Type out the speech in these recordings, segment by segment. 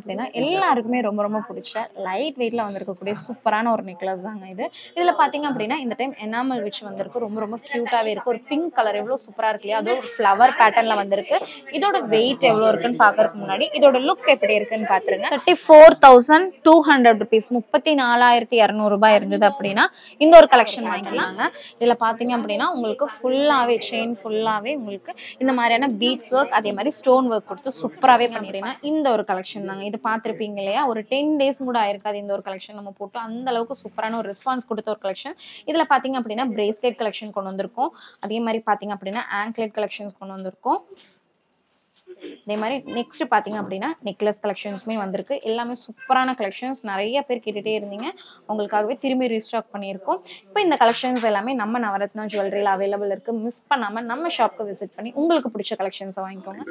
அப்படின்னா எல்லாருக்குமே ரொம்ப ரொம்ப பிடிச்ச லைட் வெயிட்ல வந்திருக்கக்கூடிய சூப்பரான ஒரு நெக்லஸ் தாங்க இது. இதுல பாத்தீங்க அப்படின்னா இந்த டைம் எனாமல் வச்சு வந்திருக்கு. ரொம்ப ரொம்ப கியூட்டாவே இருக்கு. ஒரு பிங்க் கலர் எவ்வளவு சூப்பரா இருக்கு இல்லையா? அதோட ஒரு ஃப்ளவர் பேட்டர்ன்ல வந்திருக்கு. இதோட வெயிட் எவ்வளவு இருக்குன்னு பாக்குறதுக்கு முன்னாடி இதோட லுக் எப்படி இருக்குன்னு பாத்துருங்க. 34,200 rupees, 34,200 இருந்தது அப்படின்னா இந்த ஒரு கலெக்ஷன் வாங்கிக்கலாங்க. இதுல பாத்தீங்க அப்படின்னா உங்களுக்கு ஃபுல்லாவே செயின் ஃபுல்லாவே உங்களுக்கு இந்த மாதிரியான பீட்ஸ் ஒர்க் அதே மாதிரி ஸ்டோன் ஒர்க் கொடுத்து சூப்பராகவே பண்ணிடுறீங்கன்னா இந்த ஒரு கலெக்ஷன் தாங்க. இது பார்த்துருப்பீங்க இல்லையா? ஒரு 10 days கூட ஆயிருக்காது இந்த ஒரு கலெக்ஷன் நம்ம போட்டு அந்த அளவுக்கு சூப்பரான ஒரு ரெஸ்பான்ஸ் கொடுத்த ஒரு கலெக்ஷன். இதில் பார்த்தீங்க அப்படின்னா பிரேஸ்லெட் கலெக்ஷன் கொண்டு வந்திருக்கோம். அதே மாதிரி பார்த்தீங்க அப்படின்னா ஆங்க்லெட் கலெக்ஷன்ஸ் கொண்டு வந்திருக்கோம். அதே மாதிரி நெக்ஸ்ட் பாத்தீங்க அப்படின்னா நெக்லஸ் கலெக்ஷன்ஸுமே வந்திருக்கு. எல்லாமே சூப்பரான கலெக்ஷன்ஸ். நிறைய பேர் கேட்டுட்டே இருந்தீங்க, உங்களுக்காகவே திரும்பி ரீஸ்டாக் பண்ணியிருக்கோம். இப்போ இந்த கலெக்ஷன்ஸ் எல்லாமே நம்ம நவரத்னா ஜுவல்லரியில் அவைலபிள் இருக்கு. மிஸ் பண்ணாம நம்ம ஷாப்க்கு விசிட் பண்ணி உங்களுக்கு பிடிச்ச கலெக்ஷன்ஸை வாங்கிக்கோங்க.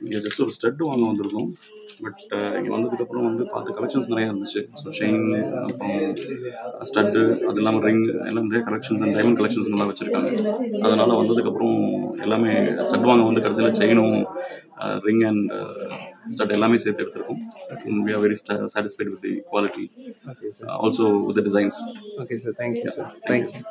இங்கே ஜஸ்ட் ஒரு ஸ்டட் வாங்க வந்திருக்கோம். பட் இங்கே வந்ததுக்கப்புறம் வந்து பார்த்து கலெக்ஷன்ஸ் நிறையா இருந்துச்சு. ஸோ செயின், அப்புறம் ஸ்டட்டு, அது இல்லாமல் ரிங், எல்லாம் நிறைய கலெக்ஷன்ஸ் அண்ட் டைமண்ட் கலெக்ஷன்ஸ் நல்லா வச்சுருக்காங்க. அதனால் வந்ததுக்கப்புறம் எல்லாமே ஸ்டட் வாங்க வந்து கடைசியில் செயினும் ரிங் அண்ட் ஸ்டட் எல்லாமே சேர்த்து எடுத்திருக்கோம். We are very satisfied with the quality, also with the designs. Okay sir, thank you sir. Thank you.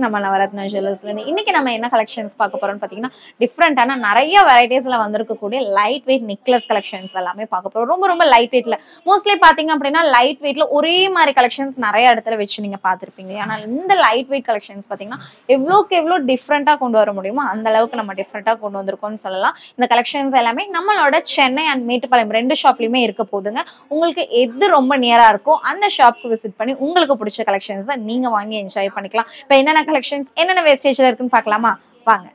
நம்ம நவரத்னா ஜுவல்லர்ஸ்ல இருந்து இன்னைக்கு நம்ம என்ன கலெக்ஷன்ஸ் பார்க்க போறோம்னு பாத்தீங்கன்னா டிஃப்ரெண்டான நிறைய வெரைட்டிஸ்ல வந்திருக்கக்கூடிய லைட் வெயிட் நெக்லஸ் கலெக்ஷன்ஸ் எல்லாமே பார்க்க போறோம். ரொம்ப ரொம்ப லைட் வெயிட்ல மோஸ்ட்லி பாத்தீங்க அப்படின்னா லைட் வெயிட்ல ஒரே மாதிரி கலெக்ஷன்ஸ் நிறைய இடத்துல வச்சு நீங்க பாத்திருப்பீங்க. ஆனால் இந்த லைட் வெயிட் கலெக்ஷன்ஸ் பாத்தீங்கன்னா எவ்வளோக்கு எவ்வளோ டிஃப்ரெண்டா கொண்டு வர முடியுமோ அந்த அளவுக்கு நம்ம டிஃப்ரெண்டா கொண்டு வந்திருக்கோம்னு சொல்லலாம். இந்த கலெக்ஷன்ஸ் எல்லாமே நம்மளோட சென்னை அண்ட் மேட்டுப்பாளையம் 2 ஷாப்லயுமே இருக்க போதுங்க. உங்களுக்கு எது ரொம்ப நியரா இருக்கோ அந்த ஷாப்க்கு விசிட் பண்ணி உங்களுக்கு பிடிச்ச கலெக்ஷன்ஸை நீங்க வாங்கி என்ஜாய் பண்ணிக்கலாம். இப்போ என்னென்ன கலெக்ஷன்ஸ் என்னென்ன வேஸ்டேஜ்ல இருக்குன்னு பார்க்கலாமா? வாங்க.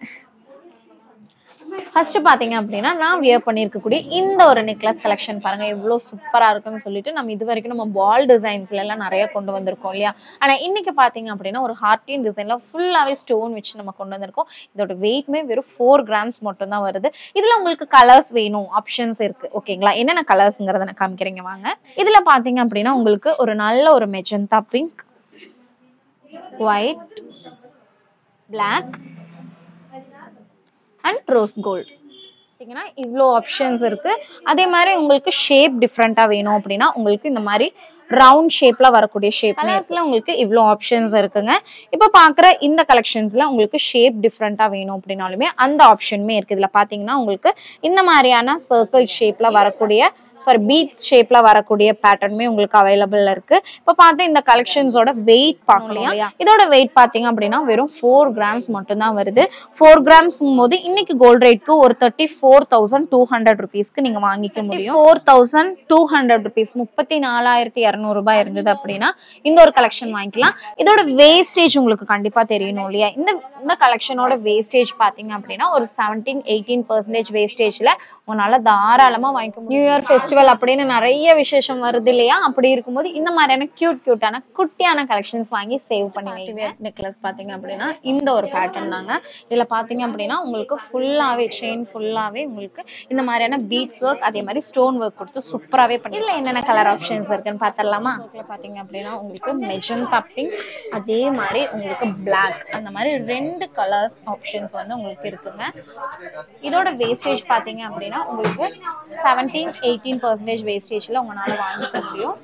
ஃபர்ஸ்ட் பாத்தீங்க அப்படின்னா நான் வியர் பண்ணியிருக்கக்கூடிய இந்த ஒரு நெக்லஸ் கலெக்ஷன் பாருங்க எவ்வளவு சூப்பரா இருக்குன்னு சொல்லிட்டு நம்ம இது வரைக்கும் நம்ம பால் டிசைன்ஸ்ல எல்லாம் நிறைய கொண்டு வந்திருக்கோம் இல்லையா? ஆனா இன்னைக்கு பாத்தீங்க அப்படின்னா ஒரு ஹார்டின் டிசைன்ல ஃபுல்லாவே ஸ்டோன் வச்சு நம்ம கொண்டு வந்திருக்கோம். இதோட வெயிட்மே வெறும் 4 grams மட்டும் தான் வருது. இதுல உங்களுக்கு கலர்ஸ் வேணும் ஆப்ஷன்ஸ் இருக்கு. ஓகேங்களா? என்னென்ன கலர்ஸ்ங்கிறத நான் காமிக்கிறேங்க வாங்க. இதுல பாத்தீங்க அப்படின்னா உங்களுக்கு ஒரு நல்ல ஒரு magenta pink, white, black and rose gold. பார்த்தீங்கன்னா இவ்வளோ ஆப்ஷன்ஸ் இருக்கு. அதே மாதிரி உங்களுக்கு ஷேப் டிஃப்ரெண்டா வேணும் அப்படின்னா உங்களுக்கு இந்த மாதிரி ரவுண்ட் ஷேப்ல வரக்கூடிய ஷேப் கலர்ஸ்ல உங்களுக்கு இவ்வளோ ஆப்ஷன்ஸ் இருக்குங்க. இப்போ பார்க்குற இந்த கலெக்ஷன்ஸ்ல உங்களுக்கு ஷேப் டிஃப்ரெண்டா வேணும் அப்படின்னாலுமே அந்த ஆப்ஷனுமே இருக்கு. இதுல பாத்தீங்கன்னா உங்களுக்கு இந்த மாதிரியான சர்க்கிள் ஷேப்ல வரக்கூடிய பீட் ஷேப்ல வரக்கூடிய பேட்டர்னுமே உங்களுக்கு அவைலபிள் இருக்கு. இப்போ பார்த்து இந்த கலெக்ஷன்ஸோட வெயிட் பார்க்கலையா? இதோட வெயிட் பாத்தீங்க அப்படின்னா வெறும் 4 grams மட்டும் தான் வருது. 4 grams போது இன்னைக்கு கோல்ட் ரேட்க்கு ஒரு 34,200 rupeesக்கு நீங்க வாங்கிக்க முடியும். 4,200 rupees, 34,200 இருந்தது அப்படின்னா இந்த ஒரு கலெக்ஷன் வாங்கிக்கலாம். இதோட வேஸ்டேஜ் உங்களுக்கு கண்டிப்பா தெரியணும் இல்லையா? இந்த கலெக்ஷனோட வேஸ்டேஜ் பாத்தீங்க அப்படின்னா ஒரு 17-18% வேஸ்டேஜ்ல உங்களால தாராளமா வாங்கிக்க முடியும். நியூ இயர் ஃபெஸ்டிவல் அப்படின்னு நிறைய விசேஷம் வருது இல்லையா? அப்படி இருக்கும்போது இந்த மாதிரியான கியூட்டான குட்டியான கலெக்ஷன்ஸ் வாங்கி சேவ் பண்ணி வைங்க. நெக்லஸ் பாத்தீங்க அப்படின்னா இந்த ஒரு பேட்டர்ன் தாங்க. இதுல பாத்தீங்க அப்படின்னா உங்களுக்கு ஃபுல்லாவே செயின் ஃபுல்லாவே உங்களுக்கு இந்த மாதிரியான பீட்ஸ் ஒர்க் அதே மாதிரி ஸ்டோன் ஒர்க் கொடுத்து சூப்பராகவே பண்ணி. இதில் என்னென்ன கலர் ஆப்ஷன்ஸ் இருக்குன்னு பார்த்துடலாமா? பார்த்தீங்க அப்படின்னா உங்களுக்கு மெஜந்தா பிங்க் அதே மாதிரி உங்களுக்கு பிளாக் அந்த மாதிரி 2 கலர்ஸ் ஆப்ஷன்ஸ் வந்து உங்களுக்கு இருக்குங்க. இதோட வேஸ்டேஜ் பார்த்தீங்க அப்படின்னா உங்களுக்கு 17-18% வேஸ்டேஜில் உங்களால் வாங்கிக்க முடியும்.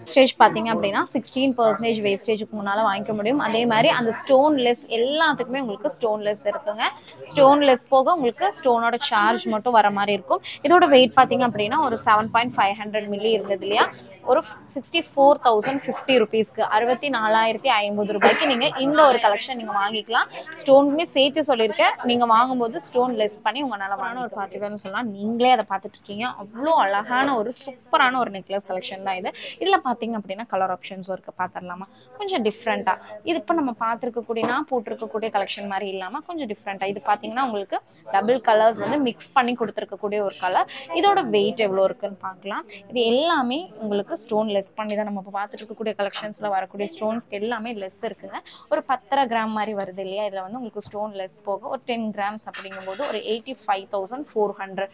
வேஸ்டேஜ் பார்த்தீங்க அப்படின்னா 16% வேஸ்டேஜுக்கு முன்னால் வாங்கிக்க முடியும். அதே மாதிரி அந்த ஸ்டோன்லெஸ் எல்லாத்துக்குமே உங்களுக்கு ஸ்டோன்லெஸ் இருக்குங்க. ஸ்டோன்லெஸ் போக உங்களுக்கு ஸ்டோனோட சார்ஜ் மட்டும் வர மாதிரி இருக்கும். இதோட வெயிட் பார்த்தீங்க அப்படின்னா ஒரு 7.500 மில்லி இருந்தது இல்லையா? ஒரு 64,050 ருபீஸ்க்கு 64,050 ரூபாய்க்கு நீங்கள் இந்த ஒரு கலெக்ஷன் நீங்கள் வாங்கிக்கலாம். ஸ்டோனுமே சேர்த்து சொல்லியிருக்கேன். நீங்கள் வாங்கும்போது ஸ்டோன் லெஸ் பண்ணி உங்கள் நலமான ஒரு பார்ட்டிவேர்னு சொல்லலாம். நீங்களே அதை பார்த்துட்டு இருக்கீங்க. அவ்வளோ அழகான ஒரு சூப்பரான ஒரு நெக்லஸ் கலெக்ஷன் தான் இது. இதில் பார்த்தீங்க அப்படின்னா கலர் ஆப்ஷன்ஸும் இருக்குது. பார்த்துடலாமா? கொஞ்சம் டிஃப்ரெண்ட்டாக இது இப்போ நம்ம பார்த்துருக்கக்கூடிய நான் போட்டிருக்கக்கூடிய கலெக்ஷன் மாதிரி இல்லாமல் கொஞ்சம் டிஃப்ரெண்ட்டாக இது பார்த்தீங்கன்னா உங்களுக்கு டபுள் கலர்ஸ் வந்து மிக்ஸ் பண்ணி கொடுத்துருக்கக்கூடிய ஒரு கலர். இதோட வெயிட் எவ்வளோ இருக்குன்னு பார்க்கலாம். இது எல்லாமே உங்களுக்கு ஸ்டோன் லெஸ் பண்ணி தான் நம்ம இப்போ பார்த்துட்டு இருக்கக்கூடிய கலெக்ஷன்ஸில் வரக்கூடிய ஸ்டோன்ஸ்க்கு எல்லாமே லெஸ் இருக்குங்க. ஒரு 10 கிராம் மாதிரி வருது இல்லையா? இதில் வந்து உங்களுக்கு ஸ்டோன் லெஸ் போக ஒரு 10 கிராம்ஸ் அப்படிங்கும்போது ஒரு 85,400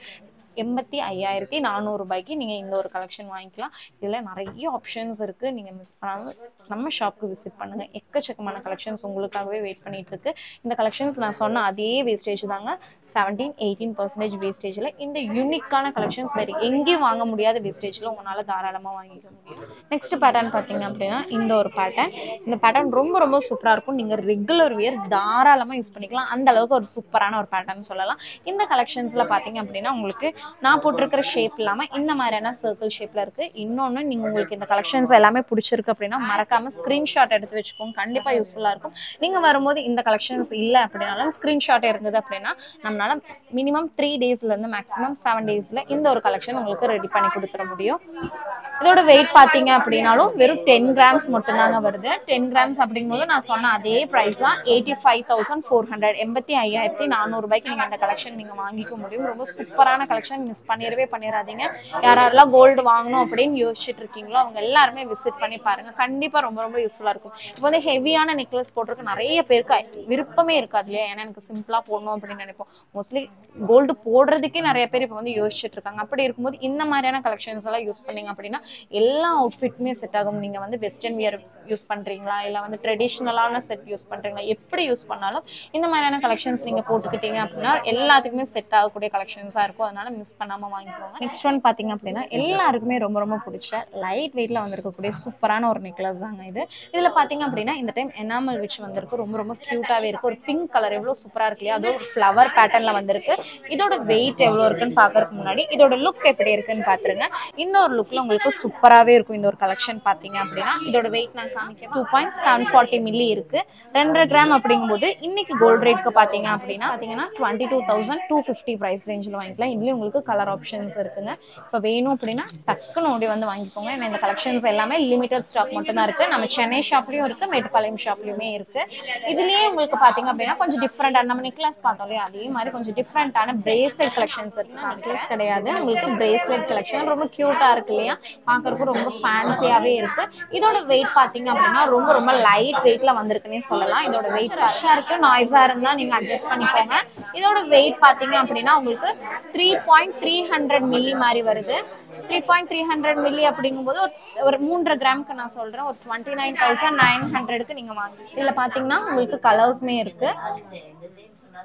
85,400 ரூபாய்க்கு நீங்கள் இந்த ஒரு கலெக்ஷன் வாங்கிக்கலாம். இதில் நிறைய ஆப்ஷன்ஸ் இருக்குது. நீங்கள் மிஸ் பண்ணாமல் நம்ம ஷாப்புக்கு விசிட் பண்ணுங்கள். எக்கச்சக்கமான கலெக்ஷன்ஸ் உங்களுக்காகவே வெயிட் பண்ணிட்டு இருக்கு. இந்த கலெக்ஷன்ஸ் நான் சொன்ன அதே வேஸ்டேஜ் தாங்க. 17-18% வேஸ்டேஜில் இந்த யூனிக்கான கலெக்ஷன்ஸ் வேறு எங்கேயும் வாங்க முடியாத வேஸ்டேஜில் உங்களால் தாராளமாக வாங்கிக்க முடியும். நெக்ஸ்ட் பேட்டர்ன் பார்த்தீங்க அப்படின்னா இந்த ஒரு பேட்டர்ன். இந்த பேட்டர்ன் ரொம்ப ரொம்ப சூப்பராக இருக்கும். நீங்கள் ரெகுலர் வியர் தாராளமாக யூஸ் பண்ணிக்கலாம். அந்த அளவுக்கு ஒரு சூப்பரான ஒரு பேட்டர்ன் சொல்லலாம். இந்த கலெக்ஷன்ஸில் பார்த்தீங்க அப்படின்னா உங்களுக்கு நான் போட்டிருக்கிற ஷேப் இல்லாமல் இந்த மாதிரியான சர்க்கிள் ஷேப்பில் இருக்குது. இன்னொன்று நீங்கள் உங்களுக்கு இந்த கலெக்ஷன்ஸ் எல்லாமே பிடிச்சிருக்கு அப்படின்னா மறக்காமல் ஸ்க்ரீன்ஷாட் எடுத்து வச்சுக்கோங்க. கண்டிப்பாக யூஸ்ஃபுல்லாக இருக்கும். நீங்கள் வரும்போது இந்த கலெக்ஷன்ஸ் இல்லை அப்படின்னாலும் ஸ்க்ரீன்ஷாட் இருந்தது அப்படின்னா நம்மளால மினிமம் 3 டேஸ்லேருந்து மேக்ஸிமம் 7 டேஸில் இந்த ஒரு கலெக்ஷன் உங்களுக்கு ரெடி பண்ணி கொடுத்துட முடியும். இதோட வெயிட் பார்த்தீங்க அப்படின்னாலும் வெறும் 10 கிராம்ஸ் மட்டும்தாங்க வருது. 10 கிராம்ஸ் அப்படிங்கும்போது நான் சொன்ன அதே ப்ரைஸ் தான். 85,400 85,400 ரூபாய்க்கு நீங்கள் இந்த கலெக்ஷன் நீங்கள் வாங்கிக்க முடியும். ரொம்ப சூப்பரான கலெக்ஷன். மிஸ் பண்ணிடாதீங்க. யாரெல்லாம் கோல்டு வாங்கணும் அப்படின்னு யோசிச்சுட்டு இருக்கீங்களோ அவங்க எல்லாருமே விசிட் பண்ணி பாருங்க. கண்டிப்பா ரொம்ப ரொம்ப யூஸ்ஃபுல்லா இருக்கும். இப்போ வந்து ஹெவியான நெக்லஸ் போட்டிருக்கு நிறைய பேருக்கு விருப்பமே இருக்காது இல்லையா? ஏன்னா எனக்கு சிம்பிளா போடணும் அப்படின்னு நினைப்போம். மோஸ்ட்லி கோல்டு போடுறதுக்கே நிறைய பேர் இப்போ வந்து யோசிச்சுட்டு இருக்காங்க. அப்படி இருக்கும்போது இந்த மாதிரியான கலெக்ஷன்ஸ் எல்லாம் யூஸ் பண்ணீங்க அப்படின்னா எல்லா அவுட்ஃபிட்டுமே செட் ஆகும். நீங்க வந்து வெஸ்டர்ன் வியர் யூஸ் பண்றீங்களா இல்லை வந்து ட்ரெடிஷ்னலான செட் யூஸ் பண்றீங்களா, எப்படி யூஸ் பண்ணாலும் இந்த மாதிரியான கலெக்ஷன்ஸ் நீங்க போட்டுக்கிட்டீங்க அப்படின்னா எல்லாத்துக்குமே செட் ஆகக்கூடிய கலெக்ஷன்ஸா இருக்கும். அதனால மிஸ் பண்ணாம வாங்கிக்கோங்க. நெக்ஸ்ட் ஒன் பாத்தீங்க அப்படின்னா எல்லாருக்குமே ரொம்ப ரொம்ப பிடிச்ச லைட் வெயிட்ல வந்திருக்கக்கூடிய சூப்பரான ஒரு நெக்லஸ் தாங்க இது. இதுல பாத்தீங்க அப்படின்னா இந்த டைம் எனாமல் வச்சு வந்திருக்கு. ரொம்ப ரொம்ப கியூட்டாவே இருக்கு. ஒரு பிங்க் கலர் எவ்வளவு சூப்பரா இருக்கு இல்லையா? அதோட ஒரு ஃப்ளவர் பேட்டர்ன்ல வந்திருக்கு. இதோட வெயிட் எவ்வளவு இருக்குன்னு பாக்குறதுக்கு முன்னாடி இதோட லுக் எப்படி இருக்குன்னு பாத்துருங்க. இந்த ஒரு லுக்ல உங்களுக்கு சூப்பராவே இருக்கும் இந்த ஒரு கலெக்ஷன் பாத்தீங்க அப்படின்னா. இதோட வெயிட் நான் காமிக்க 2.740 மில்லி இருக்கு. 2.5 கிராம் அப்படிங்கும்போது இன்னைக்கு கோல்ட் ரேட்க்கு பாத்தீங்கன்னா 22,250 பிரைஸ் ரேஞ்சில் வாங்கிக்கலாம். இதுலயும் உங்களுக்கு கலர் ஆப்ஷன்ஸ் இருக்குங்க. இப்போ வேணும் அப்படின்னா டக்குன்னு ஓடி வந்து வாங்கிக்கோங்க. ஏன்னா இந்த கலெக்ஷன்ஸ் எல்லாமே லிமிடெட் ஸ்டாக் மட்டும் தான் இருக்கு. நம்ம சென்னை ஷாப்லயும் இருக்கு, மேட்டுப்பாளையம் ஷாப்லயுமே இருக்கு. இதுலயே உங்களுக்கு பாத்தீங்க அப்படின்னா கொஞ்சம் டிஃப்ரெண்டா நம்ம நெக்லஸ் பார்த்தோம் இல்லையா? அதே மாதிரி கொஞ்சம் டிஃப்ரெண்டான பிரேஸ்லெட் கலெக்ஷன்ஸ் இருக்கு. நெக்லஸ் கிடையாது, உங்களுக்கு பிரேஸ்லெட் கலெக்ஷன் ரொம்ப கியூட்டா இருக்கு இல்லையா? பாக்குறதுக்கு ரொம்ப ஃபேன்சியாவே இருக்கு. இதோட வெயிட் பாத்தீங்க அப்படின்னா ரொம்ப ரொம்ப லைட் வெயிட்ல வந்திருக்குன்னே சொல்லலாம். இதோட வெயிட் ரஷ்ஷா இருக்கு, நாய்ஸா இருந்தா நீங்க அட்ஜஸ்ட் பண்ணிக்கோங்க. இதோட வெயிட் பாத்தீங்க அப்படின்னா உங்களுக்கு 3.300 மில்லி மாதிரி வருது. 3.300 மில்லி அப்படிங்கும்போது ஒரு 3.5 கிராமுக்கு நான் சொல்றேன் ஒரு 29,900க்கு நீங்க வாங்கி. இதுல பாத்தீங்கன்னா உங்களுக்கு கலர்ஸ்மே இருக்கு.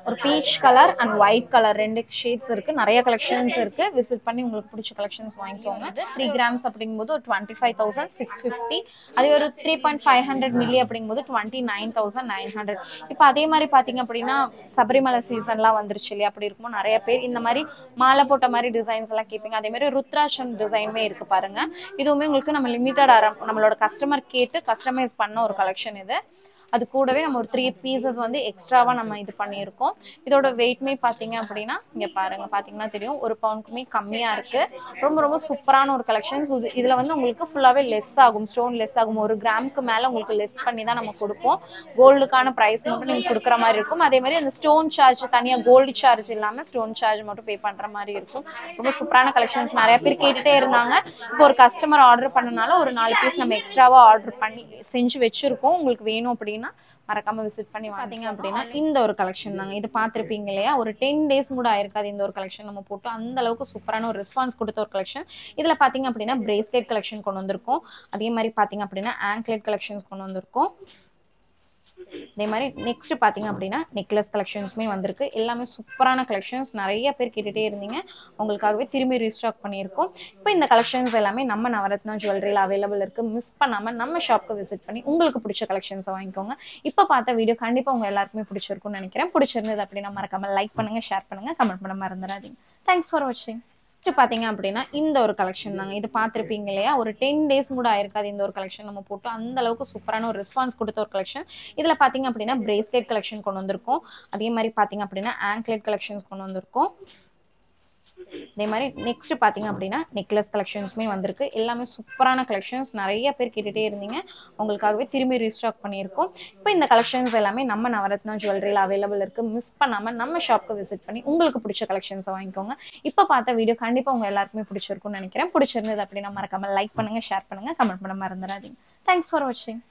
ஒரு peach colour and white colour 2 shades இருக்கு. நிறைய கலெக்ஷன்ஸ் இருக்கு. விசிட் பண்ணி உங்களுக்கு பிடிச்ச கலெக்ஷன்ஸ் வாங்கிக்கோங்க. 3 கிராம்ஸ் அப்படிங்கும்போது ஒரு 25,650. அதே ஒரு 3.500 மில்லி அப்படிங்கும்போது 29,900. இப்போ அதே மாதிரி பாத்தீங்க அப்படின்னா சபரிமலை சீசன்லாம் வந்துருச்சு இல்லையா? அப்படி இருக்கும்போது நிறைய பேர் இந்த மாதிரி மாலை போட்ட மாதிரி டிசைன்ஸ் எல்லாம் கேட்பீங்க. அதே மாதிரி ருத்ராட்சம் டிசைனுமே இருக்கு பாருங்க. இதுவுமே உங்களுக்கு நம்ம லிமிட்டட் நம்மளோட கஸ்டமர் கேட்டு கஸ்டமைஸ் பண்ண ஒரு கலெக்ஷன் இது. அது கூடவே நம்ம ஒரு 3 பீசஸ் வந்து எக்ஸ்ட்ராவா நம்ம இது பண்ணியிருக்கோம். இதோட வெயிட்மே பாத்தீங்க அப்படின்னா இங்க பாருங்க, பாத்தீங்கன்னா தெரியும் 1 பவுண்டுக்குமே கம்மியா இருக்கு. ரொம்ப ரொம்ப சூப்பரான ஒரு கலெக்ஷன்ஸ். இதுல வந்து உங்களுக்கு ஃபுல்லாவே லெஸ் ஆகும், ஸ்டோன் லெஸ் ஆகும். 1 கிராமுக்கு மேல உங்களுக்கு லெஸ் பண்ணி தான் நம்ம கொடுப்போம். கோல்டுக்கான பிரைஸ் மட்டும் நீங்க கொடுக்குற மாதிரி இருக்கும். அதே மாதிரி அந்த ஸ்டோன் சார்ஜ் தனியா, கோல்டு சார்ஜ் இல்லாம ஸ்டோன் சார்ஜ் மட்டும் பே பண்ற மாதிரி இருக்கும். ரொம்ப சூப்பரான கலெக்ஷன்ஸ். நிறைய பேர் கேட்டுட்டே இருந்தாங்க. இப்போ ஒரு கஸ்டமர் ஆர்டர் பண்ணனால ஒரு 4 பீஸ் நம்ம எக்ஸ்ட்ராவா ஆர்டர் பண்ணி செஞ்சு வச்சிருக்கோம். உங்களுக்கு வேணும் அப்படின்னா மறக்காம விசிட் பண்ணி பாத்தீங்க அப்படின்னா இந்த ஒரு கலெக்ஷன் தாங்க. இது பார்த்திருப்பீங்க இல்லையா, ஒரு 10 டேஸ் கூட ஆயிருக்காது இந்த ஒரு கலெக்ஷன் நம்ம போட்டு. அந்த அளவுக்கு சூப்பரான ஒரு ரெஸ்பான்ஸ் கொடுத்த ஒரு கலெக்ஷன். இதுல பாத்தீங்க அப்படின்னா பிரேஸ்லெட் கலெக்ஷன் கொண்டு வந்திருக்கோம். அதே மாதிரி பாத்தீங்க அப்படின்னா ஆங்க்லெட் கலெக்ஷன்ஸ் கொண்டு வந்திருக்கோம். அதே மாதிரி நெக்ஸ்ட் பாத்தீங்க அப்படின்னா நெக்லஸ் கலெக்ஷன்ஸுமே வந்திருக்கு. எல்லாமே சூப்பரான கலெக்ஷன்ஸ். நிறைய பேர் கேட்டுட்டே இருந்தீங்க, உங்களுக்காகவே திரும்பி ரீஸ்டாக் பண்ணியிருக்கோம். இப்போ இந்த கலெக்ஷன்ஸ் எல்லாமே நம்ம நவரத்னா ஜுவல்லரியில் அவைலபிள் இருக்கு. மிஸ் பண்ணாம நம்ம ஷாப்க்கு விசிட் பண்ணி உங்களுக்கு பிடிச்ச கலெக்ஷன்ஸை வாங்கிக்கோங்க. இப்போ பார்த்த வீடியோ கண்டிப்பா உங்க எல்லாருக்குமே பிடிச்சிருக்கும்னு நினைக்கிறேன். பிடிச்சிருந்தது அப்படின்னா மறக்காம லைக் பண்ணுங்க, ஷேர் பண்ணுங்க, கமெண்ட் பண்ண மறந்துடாதீங்க. தேங்க்ஸ் ஃபார் வாட்சிங். பாத்தீங்க அப்படின்னா இந்த ஒரு கலெக்ஷன் தாங்க. இது பார்த்திருப்பீங்க இல்லையா, ஒரு 10 டேஸ் கூட ஆயிருக்காது இந்த ஒரு கலெக்ஷன் நம்ம போட்டு. அந்த அளவுக்கு சூப்பரான ஒரு ரெஸ்பான்ஸ் கொடுத்த ஒரு கலெக்ஷன். இதுல பாத்தீங்க அப்படின்னா பிரேஸ்லெட் கலெக்ஷன் கொண்டு வந்திருக்கோம். அதே மாதிரி பாத்தீங்க அப்படின்னா ஆங்க்லெட் கலெக்ஷன்ஸ் கொண்டு வந்திருக்கோம். அதே மாதிரி நெக்ஸ்ட் பாத்தீங்க அப்படின்னா நெக்லஸ் கலெக்ஷன்ஸுமே வந்திருக்கு. எல்லாமே சூப்பரான கலெக்ஷன்ஸ். நிறைய பேர் கேட்டுட்டே இருந்தீங்க, உங்களுக்காகவே திரும்பி ரீஸ்டாக் பண்ணியிருக்கோம். இப்போ இந்த கலெக்ஷன்ஸ் எல்லாமே நம்ம நவரத்னா ஜுவல்லரியில் அவைலபிள் இருக்கு. மிஸ் பண்ணாம நம்ம ஷாப்க்கு விசிட் பண்ணி உங்களுக்கு பிடிச்ச கலெக்ஷன்ஸை வாங்கிக்கோங்க. இப்போ பார்த்த வீடியோ கண்டிப்பா உங்க எல்லாருக்குமே பிடிச்சிருக்கும்னு நினைக்கிறேன். பிடிச்சிருந்தது அப்படின்னா மறக்காம லைக் பண்ணுங்க, ஷேர் பண்ணுங்க, கமெண்ட் பண்ண மறந்துடாதீங்க. தேங்க்ஸ் ஃபார் வாட்சிங்.